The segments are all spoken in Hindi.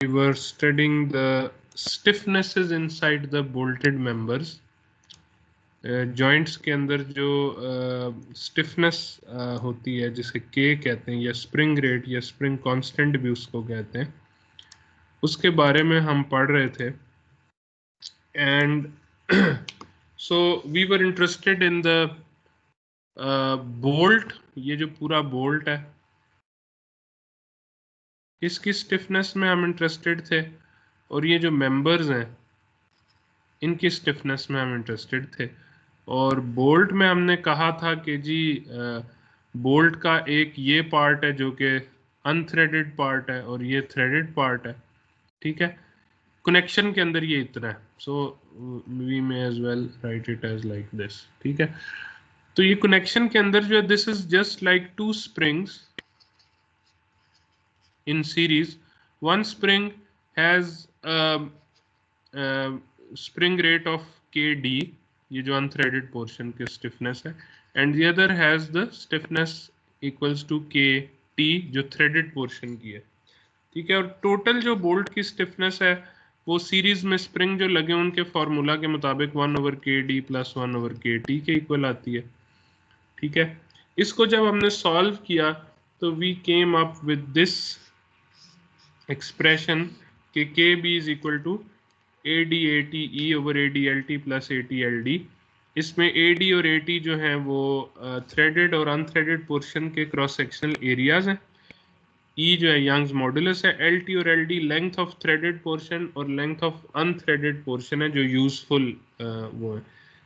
we were studying the stiffnesses inside the bolted members. Joints के अंदर जो स्टिफनेस होती है जिसे के कहते हैं या स्प्रिंग रेट या स्प्रिंग कांस्टेंट भी उसको कहते हैं, उसके बारे में हम पढ़ रहे थे. And so we were interested in the bolt. ये जो पूरा बोल्ट है इसकी स्टिफनेस में हम इंटरेस्टेड थे, और ये जो मेंबर्स हैं इनकी स्टिफनेस में हम इंटरेस्टेड थे. और बोल्ट में हमने कहा था कि जी बोल्ट का एक ये पार्ट है जो कि अनथ्रेडेड पार्ट है और ये थ्रेडेड पार्ट है. ठीक है, कनेक्शन के अंदर ये इतना है. So we may as well write it as like this. ठीक है, तो ये कनेक्शन के अंदर जो है this is just like two springs in series. One spring has spring rate of kd, ये जो unthreaded portion की stiffness है, and the other has the stiffness equals to kt जो threaded portion की है. ठीक है, और टोटल जो बोल्ट की स्टिफनेस है वो सीरीज में स्प्रिंग जो लगे उनके फॉर्मूला के मुताबिक 1/kd + 1/kt के इक्वल आती है. ठीक है, इसको जब हमने सॉल्व किया तो we came up with this expression के KB is equal to ADATE/ADLT + ATLD. इसमें AD और AT जो हैं वो थ्रेडेड और अनथ्रेडेड पोर्शन के क्रॉस सेक्शनल एरियाज हैं. E जो है यंग्स मॉडुलस है. LT और LD length of threaded portion और लेंथ ऑफ अनथ्रेडेड पोर्शन है जो यूजफुल वो है.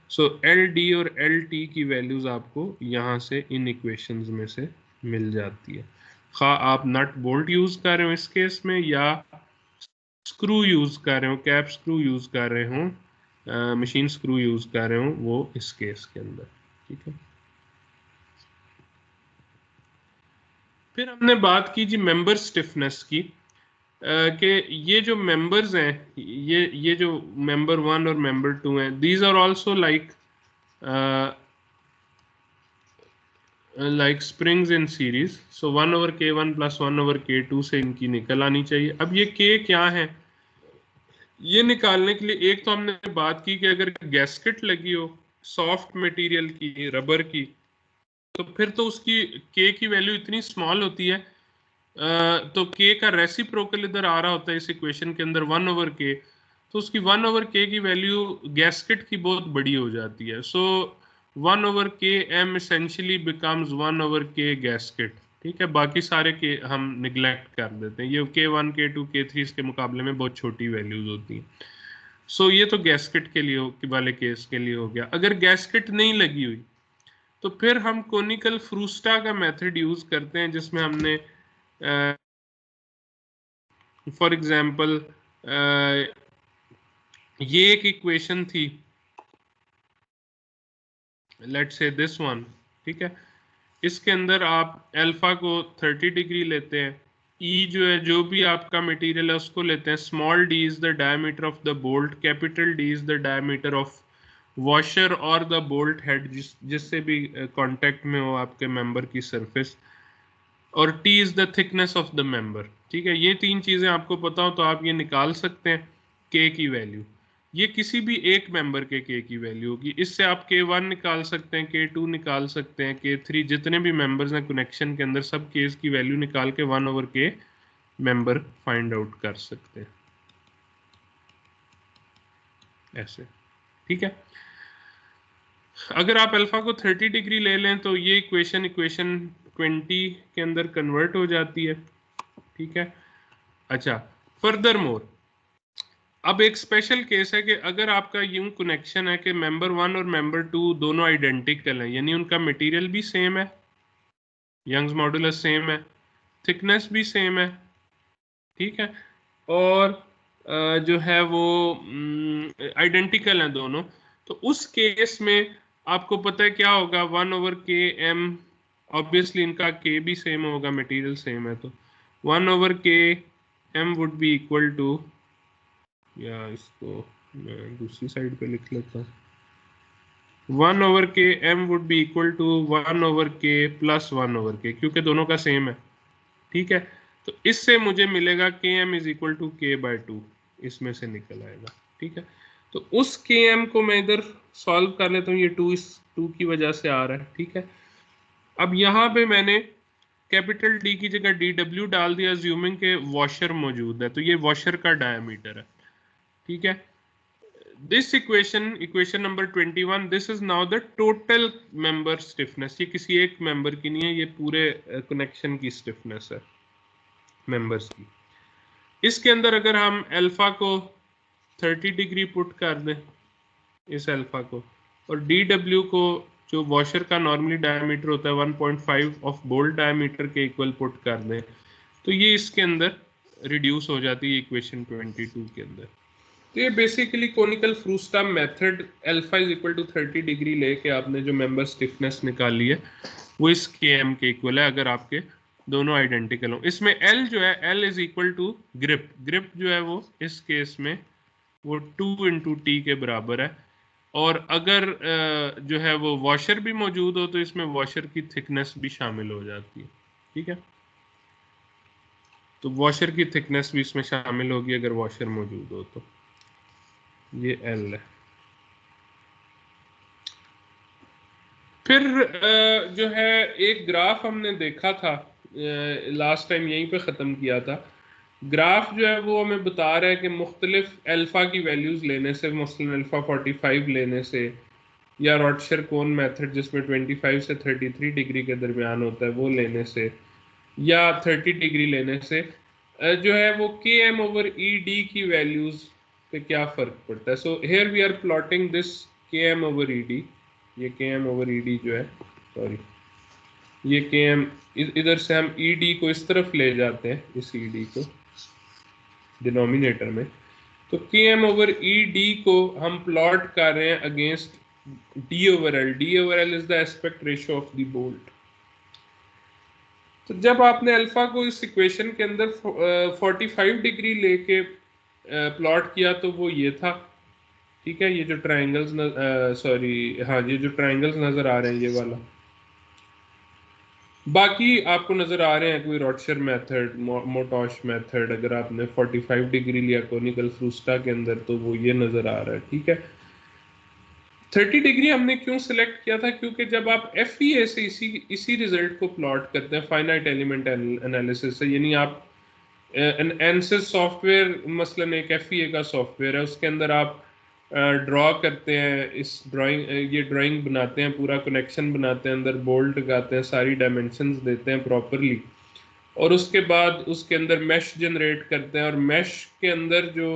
सो LD और LT की वैल्यूज आपको यहाँ से इन इक्वेशंस में से मिल जाती है. खा आप नट बोल्ट यूज कर रहे हो इस केस में या स्क्रू यूज कर रहे हो, कैप स्क्रू यूज कर रहे हो, मशीन स्क्रू यूज कर रहे हो, वो इस केस के अंदर. ठीक है, फिर हमने बात की जी मेंबर स्टिफनेस की कि ये जो मेंबर्स हैं ये जो मेंबर 1 और मेंबर 2 हैं, these are also like springs in series. So 1/k1 + 1/k2 से इनकी निकल आनी चाहिए. अब ये k क्या है ये निकालने के लिए एक तो हमने बात की कि अगर गैस्केट लगी हो सॉफ्ट मटेरियल की, रबर की, तो फिर तो उसकी k की वैल्यू इतनी स्मॉल होती है, तो k का रेसिप्रोकल इधर आ रहा होता है इस इक्वेशन के अंदर 1/k, तो उसकी 1/k की वैल्यू गैस्केट की बहुत बड़ी हो जाती है. सो 1/km essentially becomes 1/k gasket. ठीक है, बाकी सारे के हम निगलेक्ट कर देते हैं, ये K1 K2 K3 इसके मुकाबले में बहुत छोटी वैल्यूज होती हैं. सो ये तो गैस्केट के लिए वाले केस के लिए हो गया. अगर गैस्केट नहीं लगी हुई तो फिर हम कोनिकल फ्रूस्टा का मेथड यूज करते हैं जिसमें हमने फॉर एग्जांपल ये एक इक्वेशन थी, लेट्स से दिस वन. ठीक है, इसके अंदर आप अल्फा को 30 डिग्री लेते हैं, ई जो है जो भी आपका मटेरियल है उसको लेते हैं. Small d is the diameter of the bolt, capital D is the diameter of washer और द बोल्ट हेड जिससे भी कांटेक्ट में हो आपके मेंबर की सरफेस, और T is the thickness of the member. ठीक है, ये तीन चीजें आपको पता हो तो आप ये निकाल सकते हैं K की वैल्यू. ये किसी भी एक मेंबर के K की वैल्यू होगी. इससे आप K1 निकाल सकते हैं, K2 निकाल सकते हैं, K3 जितने भी मेंबर्स हैं कनेक्शन के अंदर सब केस की वैल्यू निकाल के 1/k मेंबर फाइंड आउट कर सकते हैं ऐसे. ठीक है, अगर आप अल्फा को 30 डिग्री ले लें तो ये इक्वेशन 20 के अंदर कन्वर्ट हो जाती है. ठीक है, अच्छा फर्दर मोर अब एक स्पेशल केस है कि अगर आपका यूं कनेक्शन है कि मेंबर 1 और मेंबर 2 दोनों आइडेंटिकल हैं, यानी उनका मटेरियल भी सेम है, यंग्स मॉडुलस सेम है, थिकनेस भी सेम है. ठीक है, और जो है वो आइडेंटिकल हैं दोनों, तो उस केस में आपको पता है क्या होगा, 1/km, ऑब्वियसली इनका k भी सेम होगा, मटेरियल सेम है, तो 1/km would be equal to, या इसको मैं दूसरी साइड पे लिख लेता हूँ, 1/km would be equal to 1/k + 1/k, क्योंकि दोनों का सेम है. ठीक है, तो इससे मुझे मिलेगा Km is equal to K/2, इसमें से निकल आएगा। ठीक है, तो उस Km को मैं इधर सॉल्व कर लेता हूँ, ये 2 इस 2 की वजह से आ रहा है। ठीक है, अब यहाँ पे मैंने कैपिटल D की जगह DW डाल दिया, अज्यूमिंग के वॉशर मौजूद है, तो ये वॉशर का डायमीटर है। ठीक है, this equation number 21, this is now the total member stiffness। ये किसी एक मेंबर की नहीं है, ये पूरे कनेक्शन की स्टिफनेस है मेंबर्स की। इसके अंदर अगर हम अल्फा को 30 डिग्री पुट कर दें, इस अल्फा को, और DW को जो वॉशर का नॉर्मली डायमीटर होता है 1.5 ऑफ बोल्ट डायमीटर के इक्वल पुट कर दें, तो ये इसके अंदर रिड्यूस हो जाती है इक्वेशन 22 के अंदर। तो ये basically conical frusta method, alpha is equal to 30 degree लेके आपने जो मेंबर स्टिफनेस निकाली है वो इस Km के इक्वल है, अगर आपके दोनों आइडेंटिकल हो। इसमें L जो है, L is equal to grip, grip जो है वो इस केस में वो 2 इंटू टी के बराबर है। और अगर जो है वो वॉशर भी मौजूद हो तो इसमें वॉशर की थिकनेस भी शामिल हो जाती है। ठीक है, तो वॉशर की थिकनेस भी इसमें शामिल होगी अगर वॉशर मौजूद हो तो। ये L है। फिर जो है एक ग्राफ हमने देखा था लास्ट टाइम, यहीं पे ख़त्म किया था। ग्राफ जो है वो हमें बता रहा है कि मुख्तलिफ अल्फ़ा की वैल्यूज़ लेने से, मसलन अल्फ़ा 45 लेने से, या रॉटशर कोन मेथड जिसमें 25 से 33 डिग्री के दरमियान होता है वो लेने से, या 30 डिग्री लेने से जो है वो Km/ED की वैल्यूज़ पे क्या फ़र्क पड़ता है। So here we are plotting this Km/ED। ये Km/ED जो है, सॉरी, ये Km, इधर से हम ED को इस तरफ ले जाते हैं, इस ED को डिनोमिनेटर में, तो Km/ED को हम प्लॉट कर रहे हैं against D/L। D/L is the aspect ratio of the bolt. तो जब आपने अल्फा को इस इक्वेशन के अंदर 45 डिग्री लेके प्लॉट किया तो वो ये था। ठीक है, ये जो ट्रायंगल्स सॉरी हाँ, ये जो ट्रायंगल्स नजर आ रहे हैं, ये वाला, बाकी आपको नजर आ रहे हैं कोई रॉटशर मेथड, मोटॉश मेथड। अगर आपने 45 डिग्री लिया कोनिकल फ्रूस्टा के अंदर तो वो ये नजर आ रहा है। ठीक है, 30 डिग्री हमने क्यों सिलेक्ट किया था, क्योंकि जब आप FEA से इसी रिजल्ट को प्लॉट करते हैं फाइनाइट एलिमेंट एनालिसिस से, यानी आप एनसिस सॉफ्टवेयर मसलन एक FEA का सॉफ्टवेयर है, उसके अंदर आप ड्रॉ करते हैं, इस ड्राइंग ये ड्राइंग बनाते हैं, पूरा कनेक्शन बनाते हैं, अंदर बोल्ट लगाते हैं, सारी डायमेंशंस देते हैं प्रॉपरली, और उसके बाद उसके अंदर मैश जनरेट करते हैं, और मैश के अंदर जो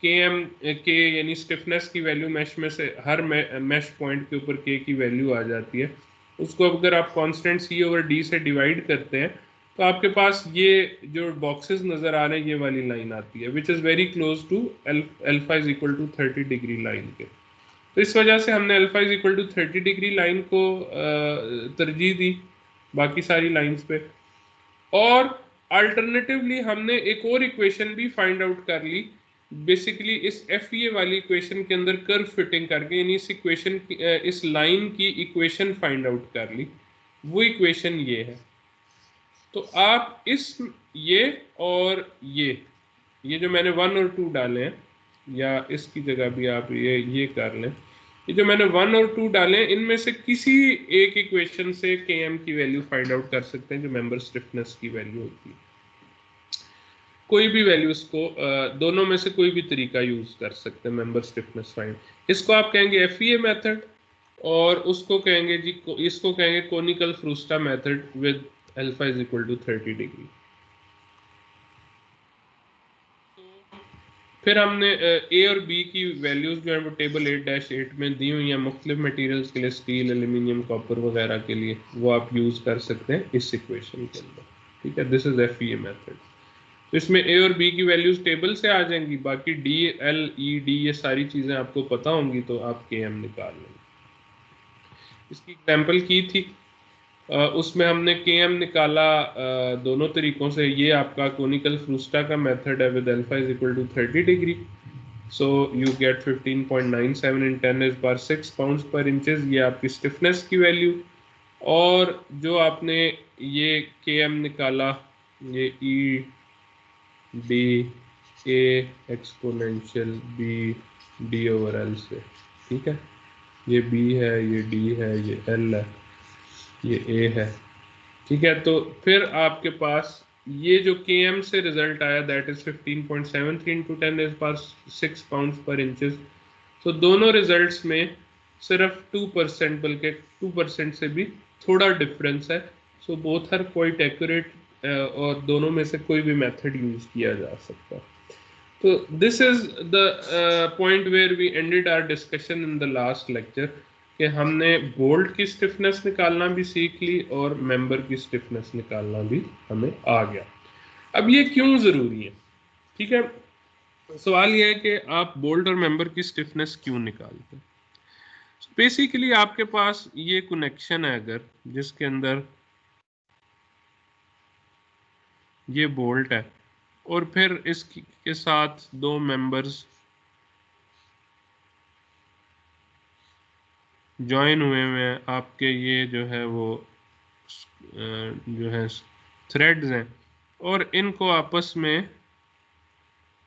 Km के यानी स्टिफनेस की वैल्यू मैश में से हर मैश पॉइंट के ऊपर K की वैल्यू आ जाती है। उसको अगर आप कांस्टेंट C/D से डिवाइड करते हैं तो आपके पास ये जो बॉक्सेस नजर आ रहे हैं, ये वाली लाइन आती है, which is very close to alpha is equal to 30 degree line के। तो इस वजह से हमने alpha is equal to 30 degree line को तरजीह दी बाकी सारी लाइंस पे। और अल्टरनेटिवली हमने एक और इक्वेशन भी फाइंड आउट कर ली, बेसिकली इस FEA वाली इक्वेशन के अंदर कर्व फिटिंग करके, यानी इस इक्वेशन की इस लाइन की इक्वेशन फाइंड आउट कर ली। वो इक्वेशन ये है। तो आप इस ये और ये जो मैंने 1 और 2 डाले हैं, या इसकी जगह भी आप ये कर लें, ये जो मैंने 1 और 2 डाले हैं, इनमें से किसी एक इक्वेशन से Km की वैल्यू फाइंड आउट कर सकते हैं, जो मेंबर स्टिफनेस की वैल्यू होती है। कोई भी वैल्यूज को दोनों में से कोई भी तरीका यूज कर सकते हैं मेंबर स्टिफनेस फाइंड। इसको आप कहेंगे FEA मेथड, और उसको कहेंगे जी, इसको कहेंगे conical frusta method with alpha is equal to 30 degree. फिर हमने A और B की वैल्यूज जो है वो टेबल 8-8 में दी हुई हैं मुख्तलिफ मटेरियल्स के लिए, स्टील, एल्यूमिनियम, कॉपर वगैरह के लिए, वो आप यूज कर सकते हैं इस इक्वेशन के अंदर। ठीक है, दिस इज FEA मेथड। तो इसमें A और B की वैल्यूज टेबल से आ जाएंगी, बाकी D, L, E, D ये सारी चीजें आपको पता होंगी, तो आप Km निकाल लेंगे। इसकी एग्जाम्पल की थी, उसमें हमने Km निकाला दोनों तरीकों से। ये आपका कोनिकल फ्रूस्टा का मेथड है with alpha is equal to 30 degree, so you get 15.97 in 10⁻6 pounds पर इंचेस, ये आपकी स्टिफनेस की वैल्यू। और जो आपने ये Km निकाला ये E D A exponential B D over L से, ठीक है। ये बी है, ये डी है, ये एल है, ये ए है, ठीक है। तो फिर आपके पास ये जो के एम से रिजल्ट आया दैट इज 15.73 इंटू 10⁻6 पाउंड पर इंचेस। तो दोनों रिजल्ट्स में सिर्फ 2%, बल्कि 2% से भी थोड़ा डिफरेंस है। So both are quite accurate, और दोनों में से कोई भी मेथड यूज किया जा सकता है। तो this is the point where we ended our discussion in the last lecture, कि हमने बोल्ट की स्टिफनेस निकालना भी सीख ली और मेंबर की स्टिफनेस निकालना भी हमें आ गया। अब ये क्यों जरूरी है, ठीक है। सवाल यह है कि आप बोल्ट और मेंबर की स्टिफनेस क्यों निकालते हैं। बेसिकली आपके पास ये कनेक्शन है अगर, जिसके अंदर ये बोल्ट है और फिर इसके साथ दो मेंबर्स ज्वाइन हुए हैं, आपके ये जो है वो जो है थ्रेड्स हैं, और इनको आपस में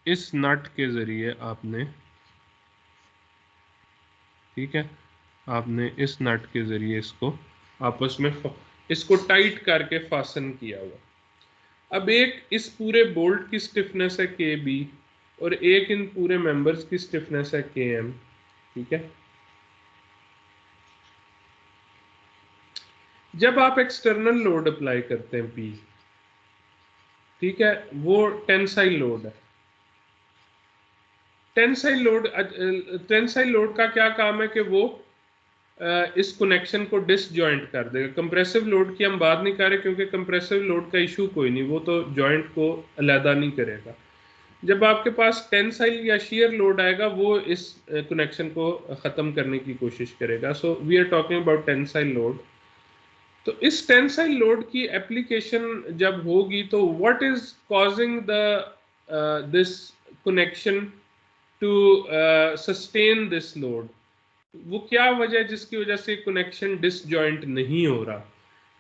इस नट के जरिए आपने, ठीक है, आपने इस नट के जरिए इसको आपस में इसको टाइट करके फासन किया हुआ। अब एक इस पूरे बोल्ट की स्टिफनेस है के बी और एक इन पूरे मेंबर्स की स्टिफनेस है के एम, ठीक है। जब आप एक्सटर्नल लोड अप्लाई करते हैं पी, ठीक है, वो टेंसाइल लोड है। टेंसाइल लोड का क्या काम है कि वो इस कनेक्शन को डिसजॉइंट कर देगा। कंप्रेसिव लोड की हम बात नहीं कर रहे, क्योंकि कंप्रेसिव लोड का इशू कोई नहीं, वो तो जॉइंट को अलहदा नहीं करेगा। जब आपके पास टेंसाइल या शियर लोड आएगा, वो इस कनेक्शन को ख़त्म करने की कोशिश करेगा। So we are talking about tensile load. तो इस टेंसाइल लोड की एप्लीकेशन जब होगी, तो what is causing the this connection to sustain this load, वो क्या वजह है जिसकी वजह से कनेक्शन डिसजॉइंट नहीं हो रहा।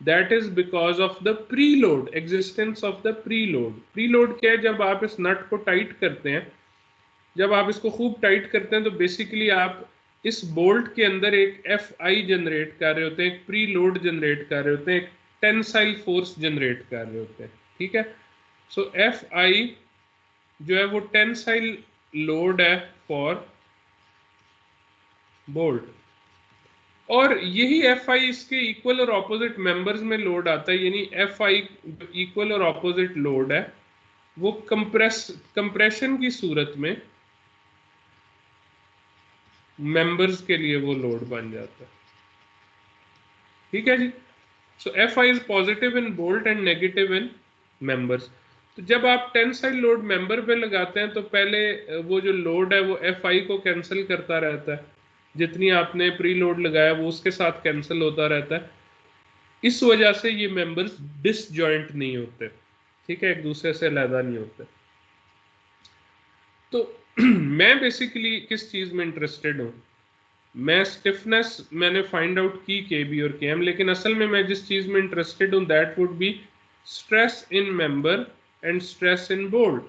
That is because of the pre load, existence of the pre load. Pre load क्या है, जब आप इस नट को टाइट करते हैं, जब आप इसको खूब टाइट करते हैं, तो बेसिकली आप इस बोल्ट के अंदर एक एफ आई जनरेट कर रहे होते हैं, एक प्री लोड जनरेट कर रहे होते हैं, एक टेंसाइल फोर्स जनरेट कर रहे होते हैं, ठीक है। सो एफ आई जो है वो टेंसाइल लोड है फॉर बोल्ट, और यही एफ आई इसके इक्वल और ऑपोजिट मेंबर्स में लोड आता है। यानी एफ आई इक्वल और ऑपोजिट लोड है, वो कंप्रेशन की सूरत में मेंबर्स के लिए वो लोड बन जाता है, ठीक है जी। So F I is positive in bolt and negative in members. तो जब आप टेंसाइल लोड मेंबर पे लगाते हैं, तो पहले वो जो लोड है वो एफ आई को कैंसिल करता रहता है, जितनी आपने प्री लोड लगाया वो उसके साथ कैंसिल होता रहता है। इस वजह से ये मेंबर्स डिसजॉइंट नहीं होते, ठीक है, एक दूसरे से अलहदा नहीं होते। तो मैं बेसिकली किस चीज में इंटरेस्टेड हूं, मैं स्टिफनेस मैंने फाइंड आउट की के बी और के एम, लेकिन असल में मैं जिस चीज में इंटरेस्टेड हूं that would be stress in member and stress in bolt.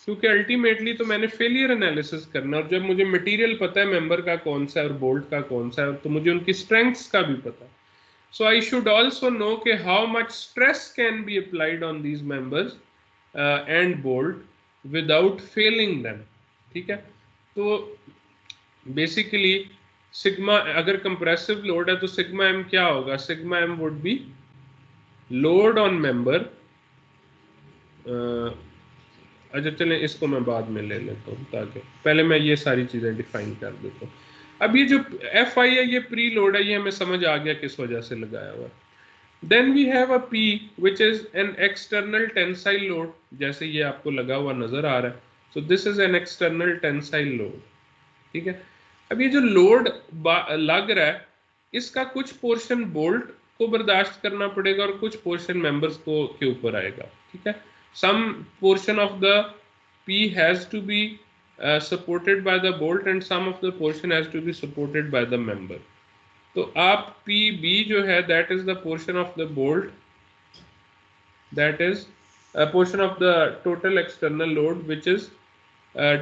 क्योंकि अल्टीमेटली तो मैंने फेलियर एनालिसिस करना, और जब मुझे मटेरियल पता है मेंबर का कौन सा है और बोल्ट का कौन सा है, तो मुझे उनकी स्ट्रेंथ्स का भी पता है। So I should also know कि how much stress can be applied on these members and bolt without failing them, ठीक है। तो बेसिकली सिग्मा, अगर कंप्रेसिव लोड है तो सिग्मा एम क्या होगा, sigma M would be load on member. अच्छा चलें, इसको मैं बाद में ले लेता हूँ, ताकि पहले मैं ये सारी चीज़ें डिफाइन कर देता हूँ। अब ये जो एफ आई है, ये प्री लोड है, ये हमें समझ आ गया किस वजह से लगाया हुआ है। Then we have a P which is an external tensile load, जैसे ये आपको लगा हुआ नजर आ रहा है। So this is an external tensile load, ठीक है। अब ये जो लोड लग रहा है, इसका कुछ पोर्शन बोल्ट को बर्दाश्त करना पड़ेगा और कुछ पोर्शन मेंबर्स को के ऊपर आएगा, ठीक है। some portion of the P has to be supported by the bolt and some of the portion has to be supported by the member. तो आप PB जो है that is the portion of the bolt that is portion of the total external load which is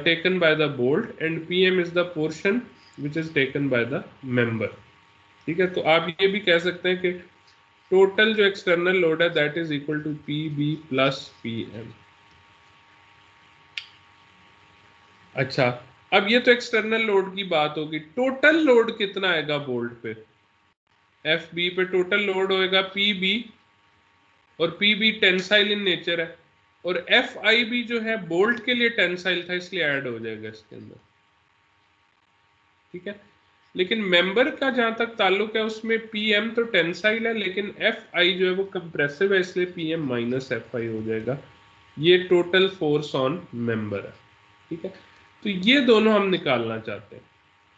taken by the bolt, and PM is the portion which is taken by the member. ठीक है, तो आप ये भी कह सकते हैं कि टोटल जो एक्सटर्नल लोड है that is equal to PB plus PM। अच्छा, अब ये तो एक्सटर्नल लोड की बात होगी, टोटल लोड कितना आएगा बोल्ट पे? FB पे टोटल लोड होएगा PB, और PB टेंसाइल इन नेचर है, और FIB जो है बोल्ट के लिए टेंसाइल था इसलिए ऐड हो जाएगा इसके अंदर। ठीक है, लेकिन मेंबर का जहां तक ताल्लुक है उसमें PM तो टेंसाइल है, लेकिन FI जो है वो कंप्रेसिव है, इसलिए PM माइनस FI हो जाएगा। ये टोटल फोर्स ऑन मेंबर है। ठीक है, तो ये दोनों हम निकालना चाहते हैं,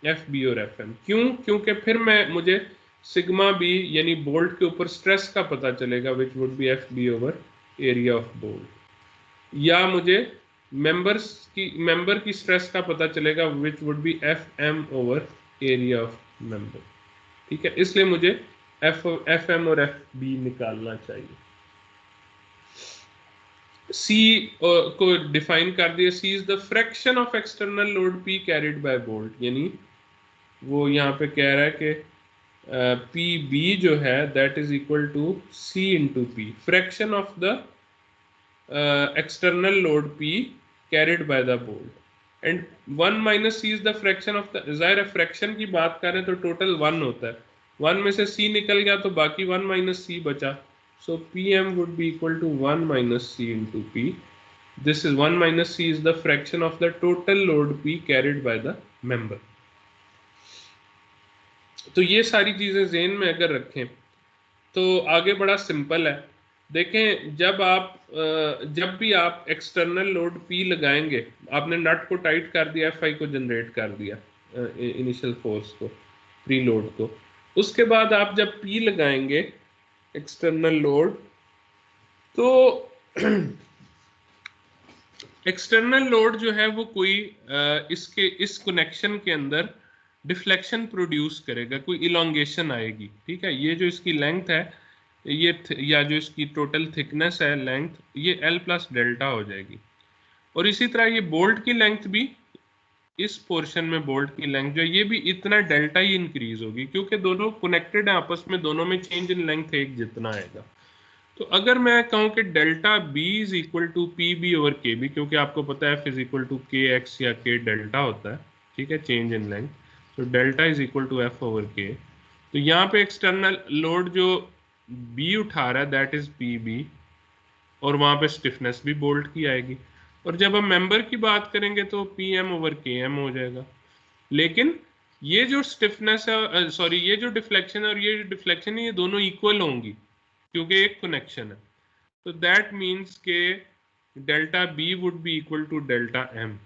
FB और FM। क्यों? क्योंकि फिर मुझे सिग्मा बी यानी बोल्ट के ऊपर स्ट्रेस का पता चलेगा, which would be FB over area of bolt, या मुझे मेंबर की स्ट्रेस का पता चलेगा, which would be FM over area of member. ठीक है, इसलिए मुझे FM और FB निकालना चाहिए। C को डिफाइन कर दिया, C is the fraction of external load P carried by bolt, यानी वो यहाँ पे कह रहा है कि PB जो है that is equal to C into P, fraction of the external load P carried by the bolt, and 1 minus C is the fraction of the, जाहिर है फ्रैक्शन की बात करें तो टोटल 1 होता है, 1 में से C निकल गया तो बाकी 1 minus C बचा, so PM would be equal to 1 minus C into P। this is 1 minus C is the fraction of the total load P carried by the member। तो ये सारी चीजें ज़हन में अगर रखें तो आगे बड़ा सिंपल है। देखें, जब भी आप एक्सटर्नल लोड P लगाएंगे, आपने नट को टाइट कर दिया, FI को जनरेट कर दिया, इनिशियल फोर्स को, प्री लोड को, उसके बाद आप जब P लगाएंगे एक्सटर्नल लोड, तो एक्सटर्नल लोड जो है वो कोई इस कनेक्शन के अंदर डिफ्लेक्शन प्रोड्यूस करेगा, कोई इलोंगेशन आएगी। ठीक है, ये जो इसकी लेंथ है ये या जो इसकी टोटल थिकनेस है लेंथ, ये L प्लस डेल्टा हो जाएगी। और इसी तरह ये बोल्ट की लेंथ भी, इस पोर्शन में बोल्ट की लेंथ जो ये भी इतना डेल्टा ही इंक्रीज होगी, क्योंकि दोनों कनेक्टेड है आपस में, दोनों में चेंज इन लेंथ एक जितना आएगा। तो अगर मैं कहूं कि delta B is equal to PB over KB, क्योंकि आपको पता है F is equal to KX या K डेल्टा होता है, ठीक है, चेंज इन लेंथ, तो delta is equal to F over K। तो यहाँ पे एक्सटर्नल लोड जो B उठा रहा है दैट इज PB, और वहां पे स्टिफनेस भी बोल्ट की आएगी, और जब हम मेंबर की बात करेंगे तो PM ओवर KM हो जाएगा। लेकिन ये जो स्टिफनेस है, सॉरी, ये जो डिफ्लेक्शन है और ये जो डिफ्लेक्शन है, ये दोनों इक्वल होंगी क्योंकि एक कनेक्शन है। तो दैट मीन्स के delta B would be equal to delta M,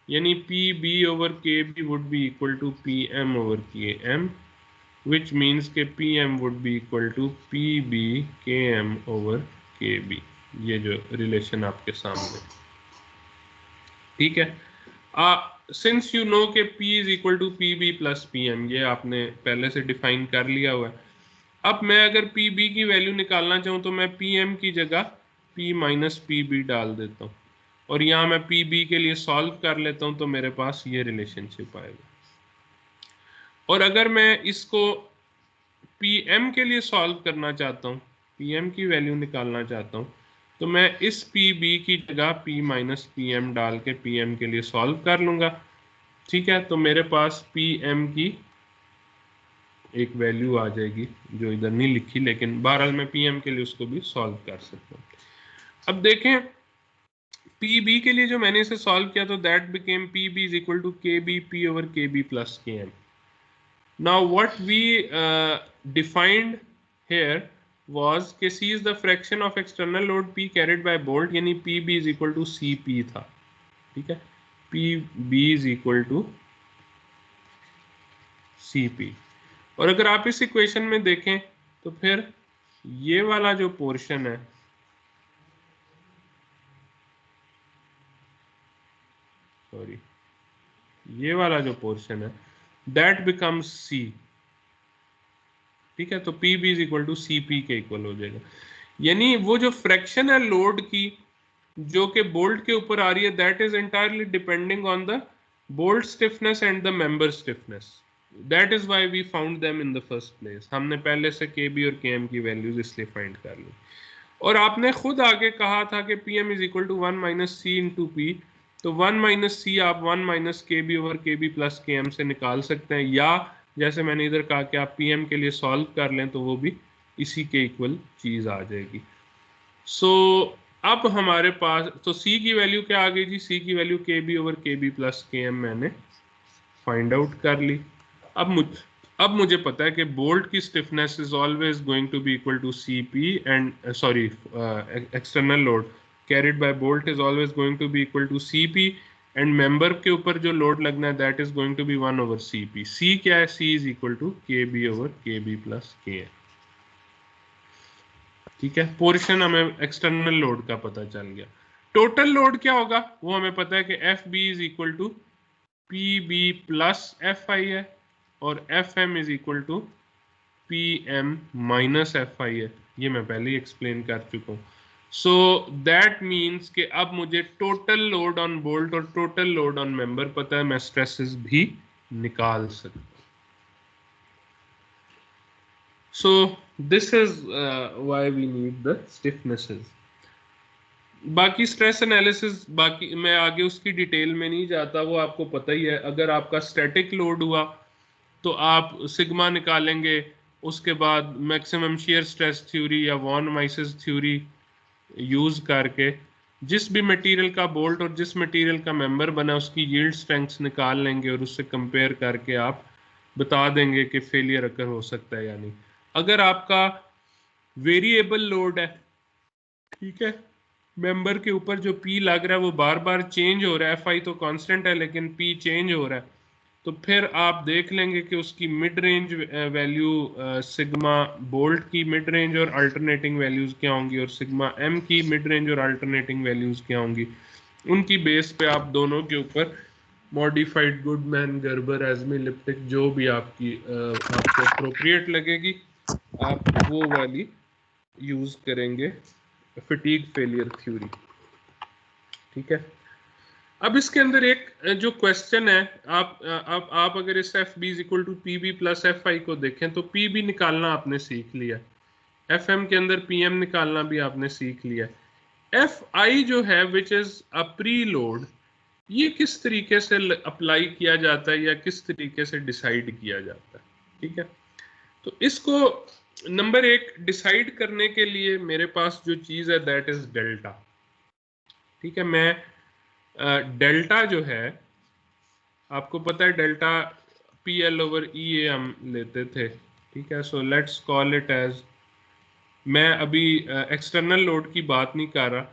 यानी PB over KB would be equal to PM over KM, which means के PM would be equal to PB KM over KB। ये जो रिलेशन आपके सामने, ठीक है। सिंस यू नो के P is equal to PB plus PM, ये आपने पहले से डिफाइन कर लिया हुआ है। अब मैं अगर PB की वैल्यू निकालना चाहूँ तो मैं PM की जगह P माइनस PB डाल देता हूँ, और यहाँ मैं PB के लिए सॉल्व कर लेता हूँ, तो मेरे पास ये रिलेशनशिप आएगा। और अगर मैं इसको PM के लिए सॉल्व करना चाहता हूँ, PM की वैल्यू निकालना चाहता हूँ, तो मैं इस PB की जगह P माइनस PM डाल के PM के लिए सॉल्व कर लूंगा। ठीक है, तो मेरे पास PM की एक वैल्यू आ जाएगी जो इधर नहीं लिखी, लेकिन बहरहाल मैं PM के लिए उसको भी सॉल्व कर सकता हूँ। अब देखें, PB के लिए जो मैंने इसे सॉल्व किया तो that became PB is equal to KB P over KB plus KM। Now what we defined here was कि C is the fraction of external load P carried by bolt, यानी PB is equal to CP था। ठीक है, PB is equal to CP। और अगर आप इस इक्वेशन में देखें तो फिर ये वाला जो पोर्शन है, सॉरी, ये वाला जो पोर्शन है दैट बिकम्स C। ठीक है, तो PB is equal to CP के इक्वल हो जाएगा। यानी वो जो फ्रैक्शन है लोड की जो कि बोल्ट के ऊपर आ रही है, that is entirely depending on the bolt stiffness and the member stiffness. That is why we found them in the first place. हमने पहले से के बी और के एम की वैल्यूज इसलिए फाइंड कर ली। और आपने खुद आगे कहा था कि P M is equal to 1 minus C into P, तो 1 माइनस सी आप 1 minus K B over K B plus K M से निकाल सकते हैं, या जैसे मैंने इधर कहा कि आप पी एम के लिए सॉल्व कर लें तो वो भी इसी के इक्वल चीज आ जाएगी। सो अब हमारे पास तो सी की वैल्यू क्या आ गई जी, सी की value K B over K B plus K M मैंने फाइंड आउट कर ली। अब मुझे पता है कि बोल्ट की stiffness is always going to be equal to C P and sorry external load carried by bolt is always going to be equal to C P and member के ऊपर जो लोड लगना है that is going to be 1 over C P. C क्या है, सी इज इक्वल टू के B over K B plus K M. ठीक है, पोर्शन हमें एक्सटर्नल लोड का पता चल गया। टोटल लोड क्या होगा वो हमें पता है कि F B is equal to P B plus F I है, और F M is equal to P M minus F I है। ये मैं पहले ही एक्सप्लेन कर चुका हूं। सो दैट मीन्स कि अब मुझे टोटल लोड ऑन बोल्ट और टोटल लोड ऑन मेंबर पता है, मैं स्ट्रेसेस भी निकाल सकता हूं। So this is why we need the stiffnesses. बाकी स्ट्रेस एनालिसिस बाकी मैं आगे उसकी डिटेल में नहीं जाता, वो आपको पता ही है। अगर आपका स्टैटिक लोड हुआ तो आप सिग्मा निकालेंगे, उसके बाद मैक्सिमम शियर स्ट्रेस थ्योरी या वॉन माइसेस थ्योरी यूज करके जिस भी मटेरियल का बोल्ट और जिस मटेरियल का मेंबर बना उसकी यील्ड स्ट्रेंथ्स निकाल लेंगे, और उससे कंपेयर करके आप बता देंगे कि फेलियर अकर हो सकता है या नहीं। अगर आपका वेरिएबल लोड है, ठीक है, मेंबर के ऊपर जो पी लग रहा है वो बार बार चेंज हो रहा है, एफ आई तो कांस्टेंट है लेकिन पी चेंज हो रहा है, तो फिर आप देख लेंगे कि उसकी mid range value sigma bolt की मिड रेंज और अल्टरनेटिंग वैल्यूज क्या होंगी, और सिग्मा एम की मिड रेंज और अल्टरनेटिंग वैल्यूज क्या होंगी। उनकी बेस पे आप दोनों के ऊपर मॉडिफाइड गुडमैन गर्बर एजमी लिप्टिक जो भी आपकी आपको अप्रोप्रिएट लगेगी आप वो वाली यूज करेंगे, फटीग फेलियर थ्योरी। ठीक है, अब इसके अंदर एक जो क्वेश्चन है, आप अगर इस F B is equal to P B plus F I को देखें तो पी बी निकालना आपने सीख लिया, एफ एम के अंदर पी एम निकालना भी आपने सीख लिया। एफ आई जो है which is a pre load, ये किस तरीके से अप्लाई किया जाता है या किस तरीके से डिसाइड किया जाता है। ठीक है, तो इसको नंबर एक डिसाइड करने के लिए मेरे पास जो चीज है दैट इज डेल्टा। ठीक है, मैं डेल्टा जो है आपको पता है delta P L over E A हम लेते थे। ठीक है, so let's call it as, मैं अभी एक्सटर्नल लोड की बात नहीं कर रहा,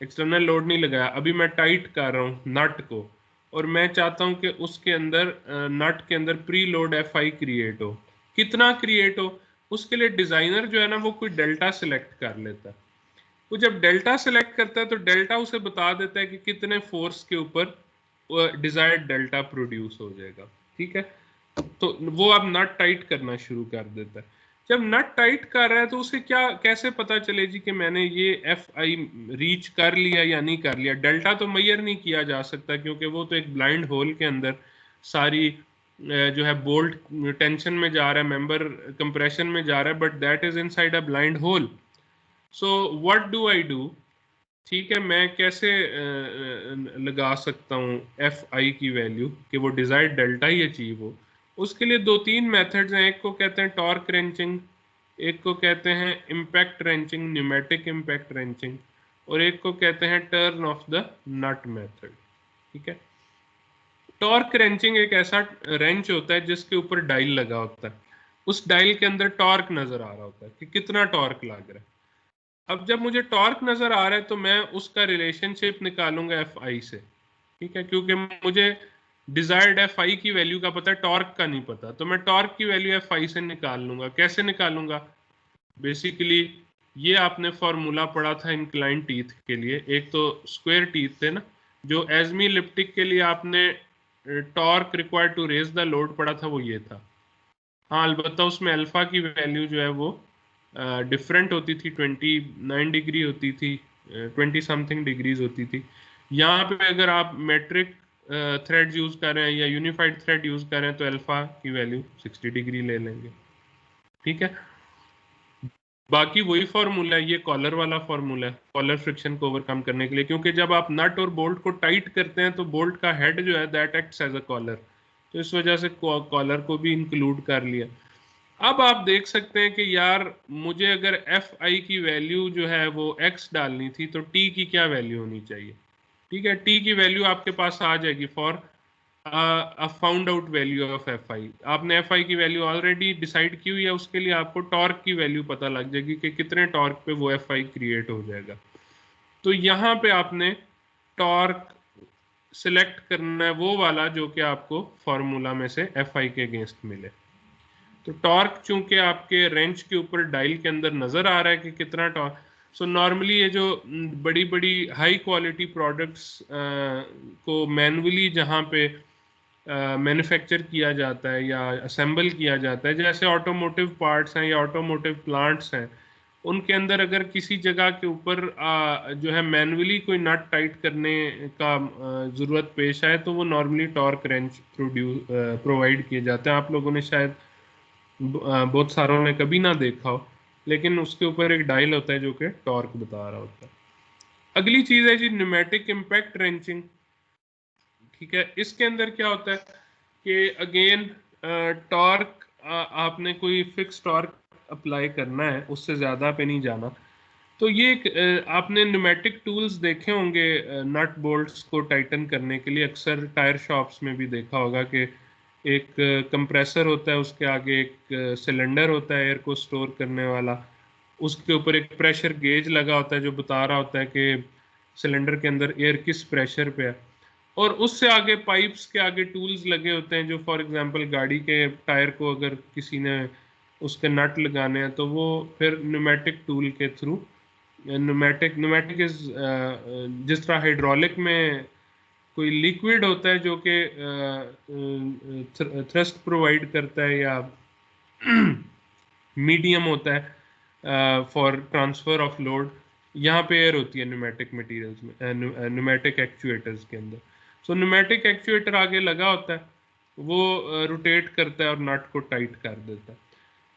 एक्सटर्नल लोड नहीं लगाया, अभी मैं टाइट कर रहा हूँ नट को, और मैं चाहता हूँ कि उसके अंदर नट के अंदर pre load F I create हो। कितना क्रिएट हो, उसके लिए डिजाइनर जो है ना वो कोई डेल्टा सिलेक्ट कर लेता है। वो जब डेल्टा सेलेक्ट करता है तो डेल्टा उसे बता देता है कि कितने फोर्स के ऊपर डिजायर्ड डेल्टा प्रोड्यूस हो जाएगा। ठीक है, तो वो अब नट टाइट करना शुरू कर देता है। जब नट टाइट कर रहा है तो उसे क्या कैसे पता चले जी कि मैंने ये एफ आई रीच कर लिया या नहीं कर लिया। डेल्टा तो मेजर नहीं किया जा सकता क्योंकि वो तो एक ब्लाइंड होल के अंदर सारी जो है बोल्ट टेंशन में जा रहा है, मेंबर कंप्रेशन में जा रहा है, but that is inside a blind hole. So what do I do, ठीक है, मैं कैसे लगा सकता हूँ एफ आई की वैल्यू कि वो डिजायर्ड डेल्टा ही अचीव हो। उसके लिए दो तीन मेथड्स हैं, एक को कहते हैं टॉर्क रेंचिंग, एक को कहते हैं impact wrenching, pneumatic impact wrenching, और एक को कहते हैं turn of the nut method. ठीक है, टॉर्क रेंचिंग एक ऐसा रेंच होता है जिसके ऊपर डायल लगा होता है, उस डायल के अंदर टॉर्क नजर आ रहा होता है कि कितना टॉर्क लग रहा है। अब जब मुझे टॉर्क नजर आ रहा है तो मैं उसका रिलेशनशिप निकालूंगा एफ आई से। ठीक है, क्योंकि मुझे डिजायर्ड एफ आई की वैल्यू का पता है, टॉर्क का नहीं पता, तो मैं टॉर्क की वैल्यू एफ आई से निकाल लूंगा। कैसे निकालूंगा, बेसिकली ये आपने फॉर्मूला पढ़ा था इंक्लाइन टीथ के लिए, एक तो स्क्वायर टीथ थे ना, जो एजमी लिप्टिक के लिए आपने torque required to raise the load पढ़ा था, वो ये था। हाँ, अलबत्ता उसमें अल्फा की वैल्यू जो है वो डिफरेंट होती थी, 29 डिग्री होती थी, 20 समथिंग डिग्रीज होती थी। यहाँ पे अगर आप मेट्रिक थ्रेड यूज कर रहे हैं या यूनिफाइड थ्रेड यूज कर रहे हैं तो अल्फा की वैल्यू 60 डिग्री ले लेंगे। ठीक है, बाकी वही फॉर्मूला है, ये कॉलर वाला फॉर्मूला है कॉलर फ्रिक्शन को ओवरकम करने के लिए, क्योंकि जब आप नट और बोल्ट को टाइट करते हैं तो बोल्ट का हेड जो है that acts as a collar, तो इस वजह से कॉलर को भी इंक्लूड कर लिया। अब आप देख सकते हैं कि यार मुझे अगर एफ आई की वैल्यू जो है वो एक्स डालनी थी तो टी की क्या वैल्यू होनी चाहिए। ठीक है, टी की वैल्यू आपके पास आ जाएगी for found out value of F I. आपने एफ आई की वैल्यू ऑलरेडी डिसाइड की हुई है, उसके लिए आपको टॉर्क की वैल्यू पता लग जाएगी कि कितने टॉर्क पे वो एफ आई क्रिएट हो जाएगा। तो यहाँ पे आपने टॉर्क सिलेक्ट करना है वो वाला जो कि आपको फॉर्मूला में से एफ आई के अगेंस्ट मिले। तो टॉर्क चूंकि आपके रेंच के ऊपर डायल के अंदर नजर आ रहा है कि कितना टॉर्क, सो नॉर्मली ये जो बड़ी बड़ी हाई क्वालिटी प्रोडक्ट्स को मैनुअली जहाँ पे मैन्युफैक्चर किया जाता है या असेंबल किया जाता है, जैसे ऑटोमोटिव पार्ट्स हैं या ऑटोमोटिव प्लांट्स हैं, उनके अंदर अगर किसी जगह के ऊपर जो है मैनुअली कोई नट टाइट करने का ज़रूरत पेश आए तो वो नॉर्मली टॉर्क रेंच प्रोवाइड किए जाते हैं। आप लोगों ने शायद बहुत सारों ने कभी ना देखा हो, लेकिन उसके ऊपर एक डायल होता है जो कि टॉर्क बता रहा होता है। अगली चीज़ है जी न्यूमेटिक इम्पैक्ट रेंचिंग। ठीक है, इसके अंदर क्या होता है कि अगेन टॉर्क आपने कोई फिक्स टॉर्क अप्लाई करना है, उससे ज़्यादा पे नहीं जाना। तो ये एक आपने न्यूमेटिक टूल्स देखे होंगे नट बोल्ट्स को टाइटन करने के लिए, अक्सर टायर शॉप्स में भी देखा होगा कि एक कंप्रेसर होता है, उसके आगे एक सिलेंडर होता है एयर को स्टोर करने वाला, उसके ऊपर एक प्रेशर गेज लगा होता है जो बता रहा होता है कि सिलेंडर के अंदर एयर किस प्रेशर पे है, और उससे आगे पाइप्स के आगे टूल्स लगे होते हैं जो फॉर एग्जांपल गाड़ी के टायर को अगर किसी ने उसके नट लगाने हैं तो वो फिर न्यूमेटिक टूल के थ्रू, न्यूमेटिक न्यूमेटिक इज जिस तरह हाइड्रोलिक में कोई लिक्विड होता है जो कि थ्रस्ट प्रोवाइड करता है या मीडियम होता है फॉर ट्रांसफर ऑफ लोड, यहाँ पे एयर होती है न्यूमेटिक मटेरियल्स में, न्यूमेटिक एक्चुएटर्स के अंदर। सो न्यूमेटिक एक्चुएटर आगे लगा होता है, वो रोटेट करता है और नट को टाइट कर देता है।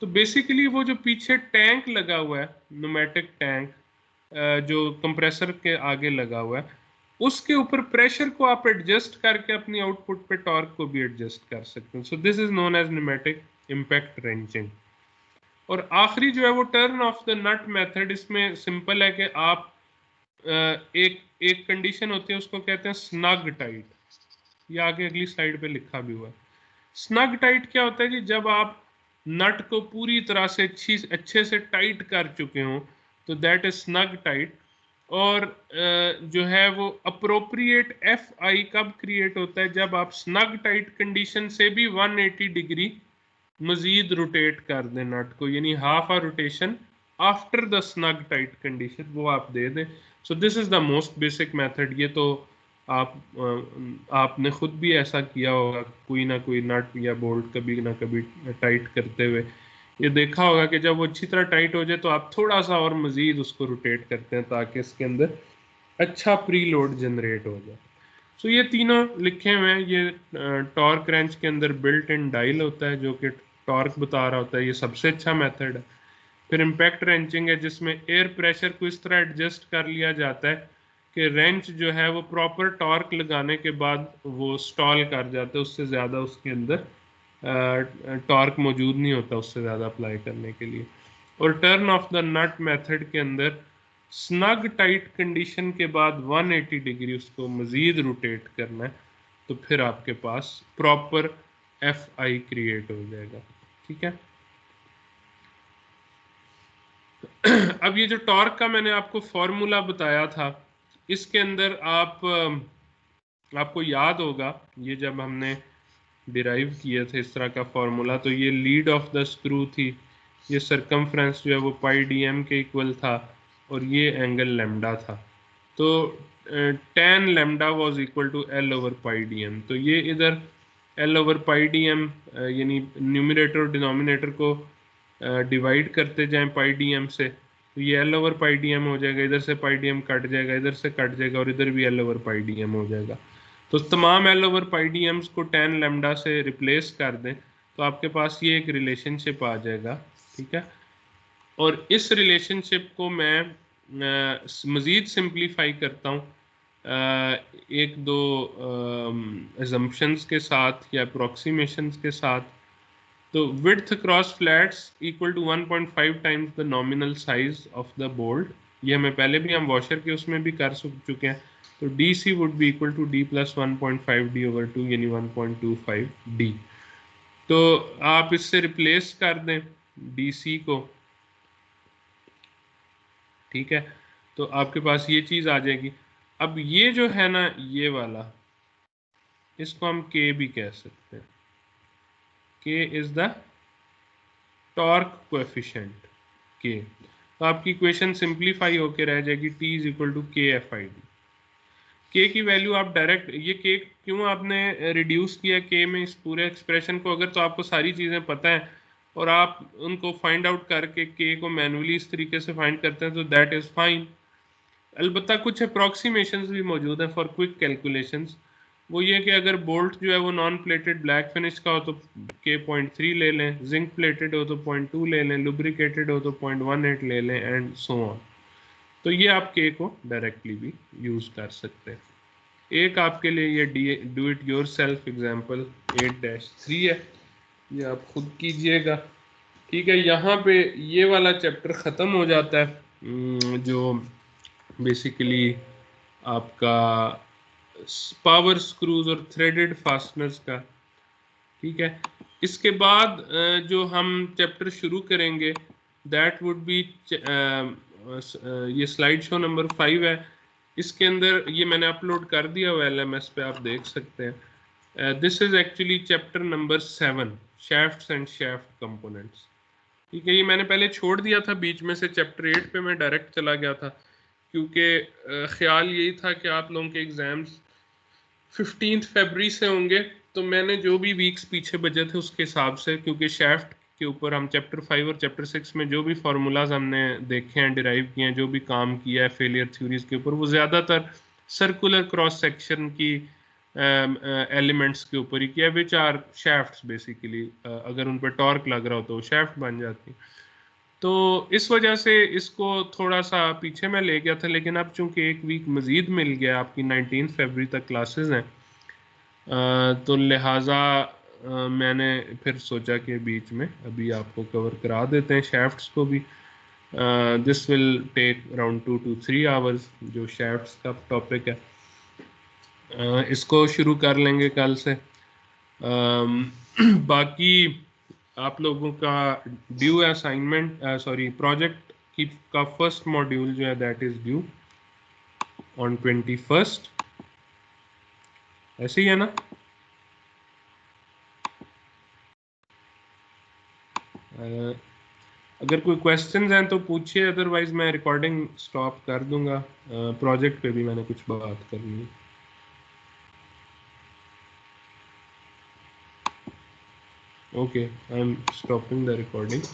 तो बेसिकली वो जो पीछे टैंक लगा हुआ है, न्यूमेटिक टैंक जो कंप्रेसर के आगे लगा हुआ है, उसके ऊपर प्रेशर को आप एडजस्ट करके अपनी आउटपुट पे टॉर्क को भी एडजस्ट कर सकते हैं। So this is known as pneumatic impact wrenching. और आखिरी जो है वो turn of the nut method, इसमें सिंपल है कि आप एक एक कंडीशन होती है उसको कहते हैं स्नग टाइट, ये आगे अगली स्लाइड पे लिखा भी हुआ है। स्नग टाइट क्या होता है कि जब आप नट को पूरी तरह से अच्छे से टाइट कर चुके हो तो दैट इज स्नग टाइट। और जो है वो अप्रोप्रिएट एफ आई कब क्रिएट होता है, जब आप स्नग टाइट कंडीशन से भी 180 डिग्री मजीद रोटेट कर दें नट को, यानी half a rotation after the snug tight condition वो आप दे दें। So this is the most basic method. ये तो आप आपने खुद भी ऐसा किया होगा, कोई ना कोई नट या बोल्ट कभी ना कभी टाइट करते हुए ये देखा होगा कि जब वो अच्छी तरह टाइट हो जाए तो आप थोड़ा सा और मजीद उसको रोटेट करते हैं ताकि इसके अंदर अच्छा प्री लोड जनरेट हो जाए। सो ये तीनों लिखे हुए हैं। ये टॉर्क रेंच के अंदर बिल्ट इन डायल होता है जो कि टॉर्क बता रहा होता है, ये सबसे अच्छा मेथड है। फिर इम्पैक्ट रेंचिंग है जिसमें एयर प्रेशर को इस तरह एडजस्ट कर लिया जाता है कि रेंच जो है वो प्रॉपर टॉर्क लगाने के बाद वो स्टॉल कर जाता है, उससे ज़्यादा उसके अंदर टॉर्क मौजूद नहीं होता उससे ज़्यादा अप्लाई करने के लिए। और turn of the nut method के अंदर स्नग टाइट कंडीशन के बाद 180 डिग्री उसको मजीद रोटेट करना है, तो फिर आपके पास प्रॉपर एफ आई क्रिएट हो जाएगा। ठीक है, अब ये जो टॉर्क का मैंने आपको फॉर्मूला बताया था, इसके अंदर आपको याद होगा ये जब हमने डिराइव किए थे इस तरह का फॉर्मूला, तो ये लीड ऑफ द स्क्रू थी, ये सरकमफ्रेंस जो है वो पाई डी एम के इक्वल था और ये एंगल लेमडा था। तो tan lambda was equal to L over pi D M. तो ये इधर L over pi D M यानी न्यूमरेटर और डिनोमिनेटर को डिवाइड करते जाएं पाई डी एम से, तो ये L over pi D M हो जाएगा, इधर से पाई डी एम कट जाएगा, इधर से कट जाएगा, और इधर भी L over pi D M हो जाएगा। तो तमाम L over pi D Ms को tan लैम्डा से रिप्लेस कर दें तो आपके पास ये एक रिलेशनशिप आ जाएगा, ठीक है। और इस रिलेशनशिप को मैं मज़ीद सिंप्लीफाई करता हूँ एक दो assumptions के साथ या अप्रोक्सीमेशंस के साथ। तो width across flats equal to 1.5 times the nominal size of the bolt, ये हमें पहले भी हम वॉशर के उसमें भी कर चुके हैं। तो DC would be equal to D plus 1.5 D over 2 यानी 1.25 D। तो आप इससे रिप्लेस कर दें DC को, ठीक है, तो आपके पास ये चीज़ आ जाएगी। अब ये जो है ना ये वाला, इसको हम K भी कह सकते हैं। K is the torque coefficient K। तो आपकी इक्वेशन सिंप्लीफाई होके रह जाएगी T इज इक्वल टू के एफ आई डी। K की वैल्यू आप डायरेक्ट, ये K क्यों आपने रिड्यूस किया K में इस पूरे एक्सप्रेशन को, अगर तो आपको सारी चीज़ें पता है और आप उनको फाइंड आउट करके K को मैनुअली इस तरीके से फाइंड करते हैं तो दैट इज़ फाइन। अलबत्ता कुछ अप्रॉक्सीमेशंस भी मौजूद हैं फॉर क्विक कैलकुलेशंस। वो ये कि अगर बोल्ट जो है वो नॉन प्लेटेड ब्लैक फिनिश का हो तो K 0.3 ले लें, जिंक प्लेटेड हो तो 0.2 ले लें, लुब्रिकेटेड हो तो 0.18 ले लें एंड सो ऑन। तो ये आप K को डायरेक्टली भी यूज़ कर सकते हैं। एक आपके लिए ये do it your self example 8-3 है, ये आप खुद कीजिएगा, ठीक है। यहाँ पे ये वाला चैप्टर ख़त्म हो जाता है जो बेसिकली आपका पावर स्क्रूज और थ्रेडेड फास्टनर्स का, ठीक है। इसके बाद जो हम चैप्टर शुरू करेंगे दैट वुड बी ये स्लाइड शो नंबर 5 है। इसके अंदर ये मैंने अपलोड कर दिया हुआ LMS पे, आप देख सकते हैं। This is actually chapter number 7, shafts and shaft components, ठीक है। ये मैंने पहले छोड़ दिया था बीच में से, चैप्टर 8 पे मैं डायरेक्ट चला गया था क्योंकि ख्याल यही था कि आप लोगों के एग्ज़ाम्स 15 फरवरी से होंगे, तो मैंने जो भी वीक्स पीछे बचे थे उसके हिसाब से, क्योंकि शैफ्ट के ऊपर हम चैप्टर 5 और चैप्टर 6 में जो भी फार्मूलाज हमने देखे हैं, डिराइव किए हैं, जो भी काम किया है फेलियर थ्योरीज के ऊपर, वो ज़्यादातर सर्कुलर क्रॉस सेक्शन की एलिमेंट्स के ऊपर ही किया, विच आर शैफ्ट्स बेसिकली। अगर उन पर टॉर्क लग रहा हो तो शैफ्ट बन जाती है। तो इस वजह से इसको थोड़ा सा पीछे मैं ले गया था, लेकिन अब चूंकि एक वीक मज़ीद मिल गया, आपकी 19 फरवरी तक क्लासेस हैं, तो लिहाजा मैंने फिर सोचा कि बीच में अभी आपको कवर करा देते हैं शैफ्ट्स को भी। This will take around 2 to 3 hours, जो शैफ्ट्स का टॉपिक है। इसको शुरू कर लेंगे कल से। बाकी आप लोगों का ड्यू असाइनमेंट, सॉरी प्रोजेक्ट की का फर्स्ट मॉड्यूल जो है that is due on 21st, ऐसे ही है ना? अगर कोई क्वेश्चंस हैं तो पूछिए, अदरवाइज मैं रिकॉर्डिंग स्टॉप कर दूंगा। प्रोजेक्ट पे भी मैंने कुछ बात करनी है। Okay, I'm stopping the recording.